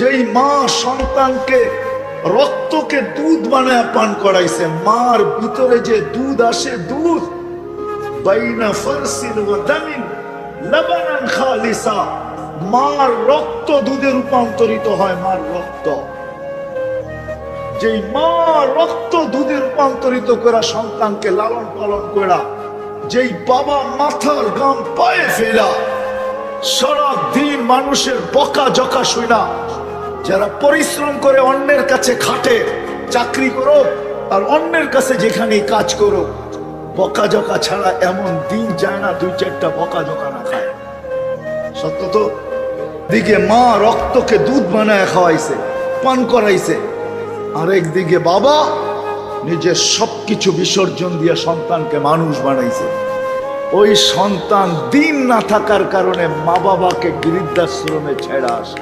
যেই মা সন্তানকে রক্তকে দুধ বানায় পান করাইছে, মার ভিতরে যে দুধ আসে, দুধ বাইনা ফারসিন ওয়া দামিন লাবানান খালিসা, মার রক্ত দুধে রূপান্তরিত হয়। মার রক্ত, যেই মা রক্ত দুধে রূপান্তরিত করা সন্তানকে লালন পালন করা, যেই বাবা মাথার গাম পায়ে ফেলা, সারা দিন মানুষের বকা জকা শুনা, যারা পরিশ্রম করে অন্যের কাছে খাটে, চাকরি করো আর অন্যের কাছে যেখানেই কাজ করো, বকা জকা ছাড়া এমন দিন যায় না 2-4টা বকা জকা না খায়। সত্য তো? দিকে মা রক্তকে দুধ বানায় খাওয়াইছে, পান করাইছে, আরেকদিকে বাবা নিজের সবকিছু বিসর্জন দিয়ে সন্তানকে মানুষ বানাইছে। ওই সন্তান দিন না থাকার কারণে মা বাবাকে বৃদ্ধাশ্রমে ছেড়ে আসে।